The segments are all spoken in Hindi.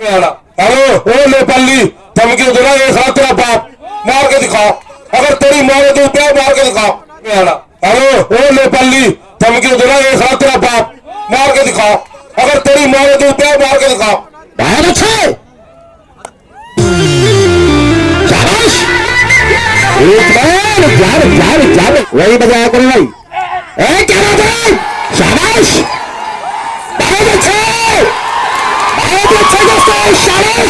हेलो ओ नेपाली धमकी देना एक हाथ तेरा बाप मार के दिखाओ, अगर तेरी मारे तो क्या मार के दिखाओ। हेलो ओ नेपाली धमकी देना एक हाथ तेरा बाप मार के दिखाओ, अगर तेरी मारे तो क्या मार के दिखाओ। बहुत अच्छे, शाबाश, वही बजाया करो भाई, क्या बात है, शाबाश, बहुत अच्छे दोस्तों, शाबाश,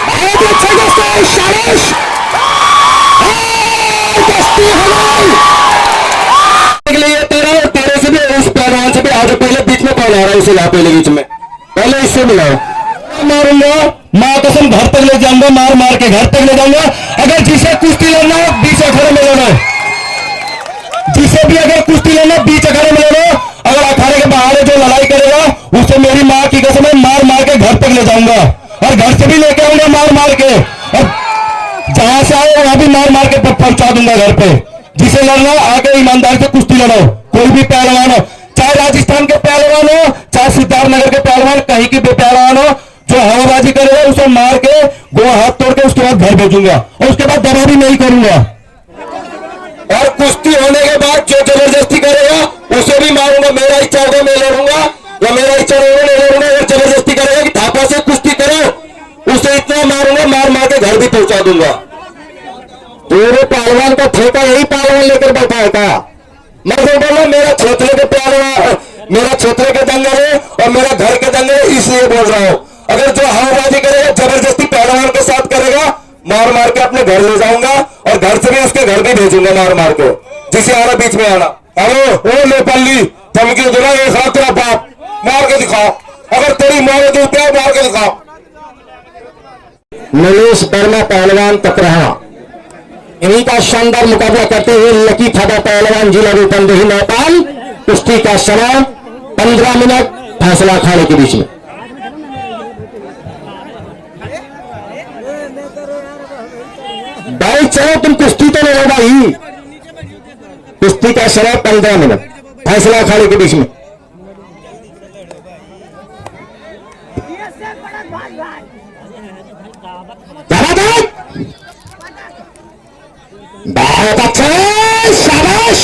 बहुत अच्छे दोस्तों, शाबाश, दोस्ती हो गई। तेरे से भी उस पहलवान से भी आज पहले बीच में कौन आ रहा है, इसे ला पहले बीच में, पहले इससे मिलाओ। मारूंगा, माँ कसम घर तक ले जाऊंगा, मार मार के घर तक ले जाऊंगा। अगर जिसे कुश्ती लड़ना हो बीच अखाड़े में लड़ो, जिसे भी अगर कुश्ती लड़ना बीच अखाड़े में लड़ो। अगर अखाड़े के बाहर जो लड़ाई करेगा उससे मेरी माँ की कसम है मार मार के घर तक ले जाऊंगा, और घर से भी लेके आऊंगा मार मार के, और जहां से आए वहां भी मार मार के पहुंचा दूंगा घर पे। जिसे लड़ना आके ईमानदारी से कुश्ती लड़ो, कोई भी पहलवान हो, चाहे राजस्थान के पहलवान हो, चाहे सिद्धार्थनगर के पहलवान, कहीं की भी पहलवान हो, जो हवाबाजी करेगा उसे मार के गो हाथ तोड़ के उसके बाद घर भेजूंगा, और उसके बाद दवा भी नहीं करूंगा। और कुश्ती होने के बाद जो जबरदस्ती करेगा उसे भी मारूंगा, मेरा इच्छा होगा मैं लड़ूंगा, या मेरा इच्छा होगा नहीं लड़ूंगा। और जबरदस्ती करेगा कि थापा से कुश्ती करो, उसे इतना मारूंगा मार मार के घर भी पहुंचा दूंगा। पूरे पहलवान का ठेका यही पहलवान लेकर बैठा है क्या? मैं तो बोल मेरा छोतरे के पहलवान, मेरा छोतरे के दंगल है और मेरा घर के दंगल है, इसलिए बोल रहा हूं। अगर जो हवाबाजी करेगा जबरदस्ती पहलवान के साथ करेगा, मार मार के अपने घर ले जाऊंगा, और घर से भी उसके घर भी भेजूंगा मार मार के, जिसे आना बीच में आना। हेलो ओ नेपाली धमकी देना एक हाथ तेरा बाप मार के दिखाओ, अगर तेरी मारे तो क्या मार के दिखाओ। मनीष वर्मा पहलवान तकरहा, इन्हीं का शानदार मुकाबला करते हुए लकी थाबा पहलवान जिला रूपंदेही नेपाल। कुश्ती का समय 15 मिनट, फैसला अखाड़े के बीच में। भाई चलो तुम कुश्ती तो नहीं हो भाई। कुश्ती का समय 15 मिनट, फैसला अखाड़े के बीच में। बहुत अच्छा, शाबाश,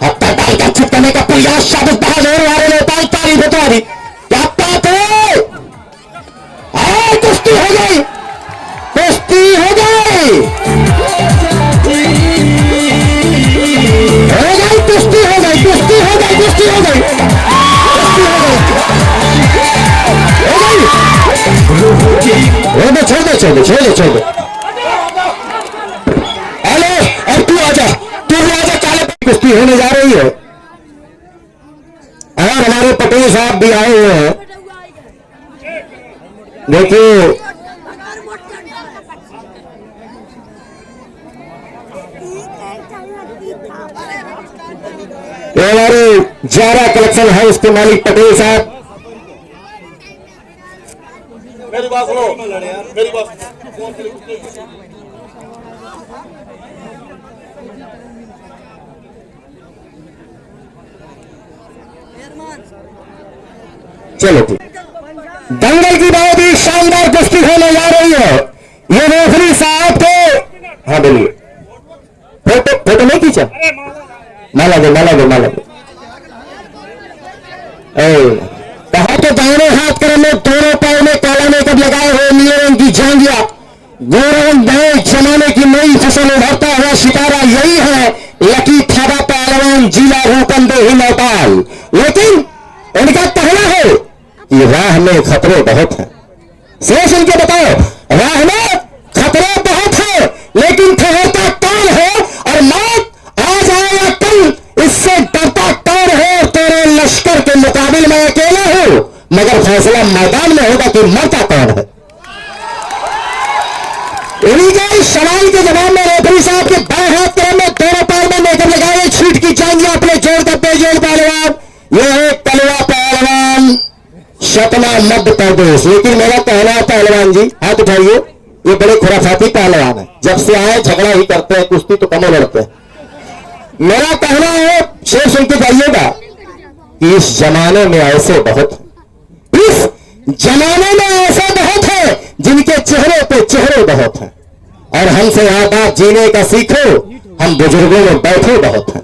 हत्ता डाल का छुटकाने का प्रयास, शाबाश, बहुत जोर वाले नेपाल, तारीफ है तुम्हारी, क्या बात है। कुश्ती हो गई, कुश्ती हो गई, कुश्ती हो गई, कुश्ती हो गई, कुश्ती हो गई, छोड़ दो। हेलो, अब तू आजा काले, कुश्ती होने जा रही है और हमारे पटेल साहब भी आए हुए हैं। देखिए हमारे जारा कलेक्शन हाउस के मालिक पटेल साहब। मेरी बात सुनो, मेरी बात चलो ठीक, दंगल की बहुत ही शानदार कुश्ती होने जा रही है। ये रेफरी साहब को, हाँ बोलिए, फोटो नहीं खींचा, माला दे। कहा तो दाहिने हाथ कर में दोनों पैर में काला मेकअप लगाए हुए नीले रंग की झांगिया, गोरंग नए जमाने की नई फसल उभरता हुआ सितारा, यही है लकी थाबा पहलवान जिला रूपंदेही नेपाल। लेकिन उनका कहना है कि राह में खतरे बहुत हैं। सोच इनके बताओ, राह में खतरे बहुत है, लेकिन ठहरता कौन है, और मौत आ जाए या कल, इससे डरता कौन है। तेरे लश्कर के मुकाबले में अकेले हो, मगर फैसला मैदान में होगा कि मरता कौन है। इन्हीं के सवाल के जवाब में रेफरी साहब के बाएं हाथ के में दोनों पैर में मेकअप लगाए, छीट की जाएंगे अपने जोड़ का बेजोड़ पहलवान, यह है कलवा पहलवान सतना मध्य प्रदेश। लेकिन मेरा कहना है पहलवान जी, हाथ उठाइए, ये बड़े खुराफाती पहलवान है, जब से आए झगड़ा ही करते हैं, कुश्ती तो कम लड़ते हैं। मेरा कहना है, शेर सुन के जाइएगा, कि इस जमाने में ऐसे बहुत हैं, इस जमाने में ऐसे बहुत हैं जिनके चेहरे पे चेहरे बहुत हैं। और हमसे आदाब जीने का सीखो, हम बुजुर्गों में बैठे बहुत हैं।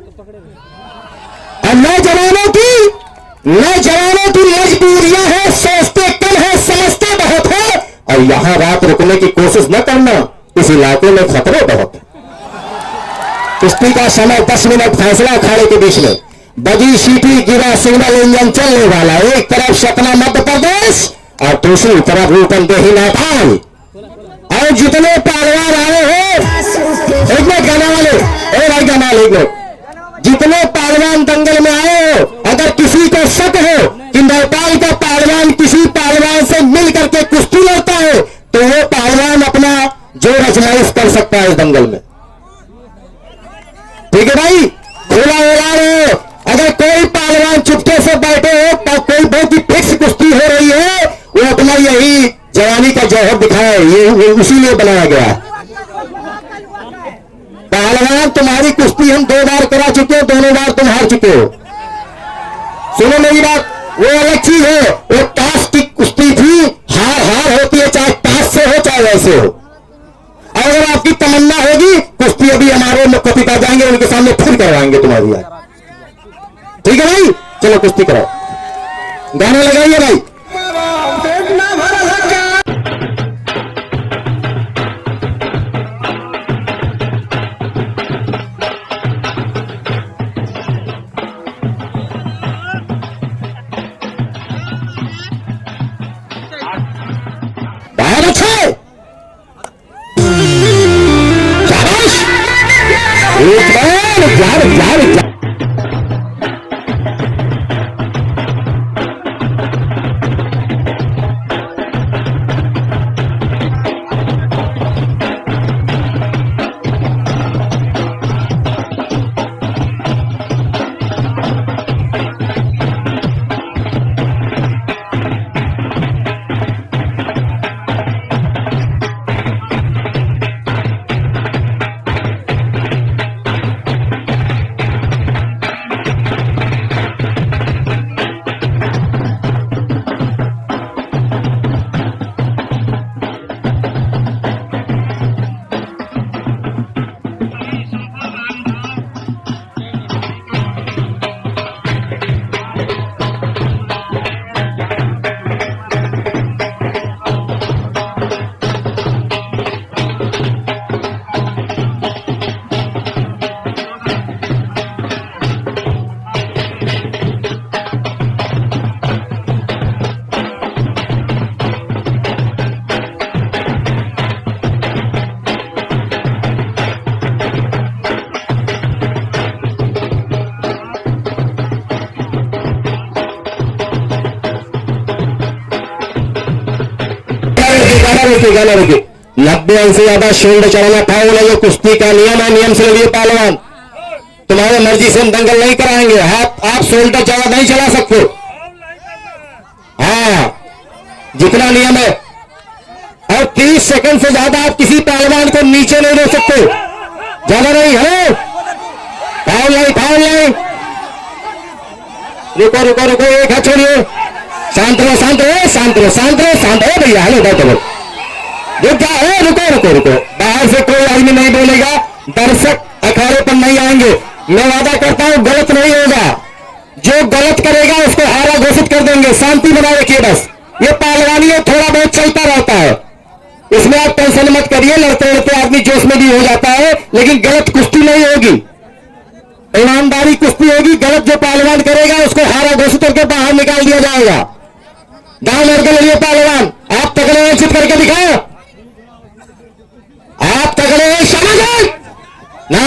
और नौजवानों की मजबूरियां हैं, सोचते कम है, समझते बहुत है। और यहां रात रुकने की कोशिश न करना, इस इलाके में खतरे बहुत है। कुश्ती का समय 10 मिनट, फैसला अखाड़े के बीच में। बजी सीटी, गिरा सिग्नल, इंजन चलने वाला। एक तरफ सतना मध्य प्रदेश और दूसरी तरफ रूपंदेही नेपाल। और जितने पहलवान आए हो, एक मिनट गाना वाले, ए भाई गाना एक मिनट, जितने पहलवान दंगल में आए हो, अगर किसी को शक हो कि नेपाल का पहलवान किसी पहलवान से मिल करके कुश्ती लड़ता है, तो वो पहलवान अपना जोर आजमाइश कर सकता है इस दंगल में। ठीक है भाई, खुला उड़ा रहे हो। अगर कोई पहलवान चुपके से बैठे हो, तो कोई बहुत ही फिक्स कुश्ती हो रही है, वो अपना यही जवानी का जौहर दिखाए, ये उसी लिए बनाया गया है। पहलवान, तुम्हारी कुश्ती हम 2 बार करा चुके हो, दोनों बार तुम हार चुके हो। सुनो मेरी बात, वो अलग चीज है, वो टास्क की कुश्ती थी, हार होती है, चाहे टास्क से हो चाहे वैसे हो। और अगर आपकी तमन्ना होगी, कुश्ती अभी हमारे लोग पिता जाएंगे, उनके सामने फिर करवाएंगे तुम्हारी आज। ठीक है भाई, चलो कुश्ती कराओ, गाना लगाइए भाई। बहुत अच्छे, शाबाश, एक बार गाना रुके। 90 अंक से ज्यादा शोल्डर चढ़ाना फाउल है, ये कुश्ती का नियम है, नियम से लड़िए पहलवान। तुम्हारे मर्जी से हम दंगल नहीं कराएंगे, आप शोल्डर ज्यादा नहीं चला सकते। हाँ, जितना नियम है। और 30 सेकंड से ज्यादा आप किसी पहलवान को नीचे नहीं दे सकते, ज्यादा नहीं है। फाउल नहीं। रुको, एक हाथ छोड़िए, शांत रहो भैया। हेलो डॉक्टर, रुको, बाहर से कोई आदमी नहीं बोलेगा, दर्शक अखाड़े पर नहीं आएंगे। मैं वादा करता हूं गलत नहीं होगा, जो गलत करेगा उसको हारा घोषित कर देंगे। शांति बनाए रखिए बस, ये पहलवानी है, थोड़ा बहुत चलता रहता है, इसमें आप टेंशन मत करिए। लड़ते आदमी जोश में भी हो जाता है, लेकिन गलत कुश्ती नहीं होगी, ईमानदारी कुश्ती होगी। गलत जो पहलवान करेगा उसको हारा घोषित करके बाहर निकाल दिया जाएगा। गांव लड़के लड़िए पहलवान, आप तगड़े हैं, चित करके दिखाओ, आप तगड़े हैं, समझ ना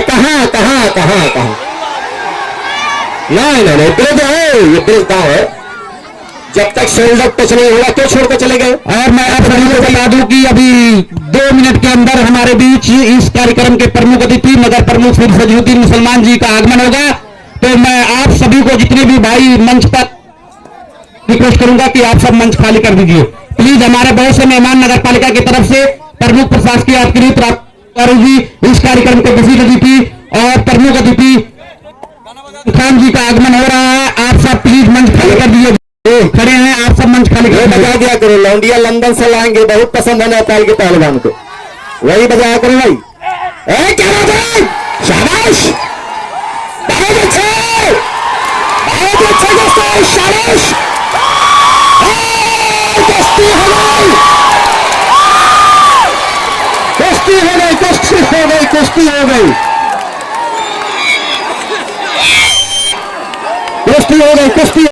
कहां नहीं, ब्रिज है, ये ब्रिज गांव है। जब तक शोल्डर टच नहीं होगा तो छोड़कर चले गए। और मैं आप सभी को बता दूं कि अभी 2 मिनट के अंदर हमारे बीच इस कार्यक्रम के प्रमुख अतिथि नगर प्रमुख श्री फजलुद्दीन मुसलमान जी का आगमन होगा। तो मैं आप सभी को, जितने भी भाई मंच पर, रिक्वेस्ट करूंगा कि आप सब मंच खाली कर दीजिए प्लीज। हमारे बहुत से मेहमान नगर पालिका की तरफ से प्रमुख प्रशासकीय अधिकारी जी इस कार्यक्रम के विशिष्ट अतिथि और प्रमुख अतिथि खान जी का आगमन हो रहा है। आप आप प्लीज मंच खाली कर दीजिए, खड़े हैं आप सब, मंच खाली ये कर बजा दीजिए। दिया करो, लौंडिया लंदन से लाएंगे, बहुत पसंद है नेपाल के पहलवान को, वही बजाया करो भाई। क्या बात है, शाबाश, बहुत अच्छे दोस्तों, शाबाश, कुश्ती हो गई, कुश्ती हो गई, कुश्ती हो गई, कुश्ती हो गई, कुश्ती हो गई, कुश्ती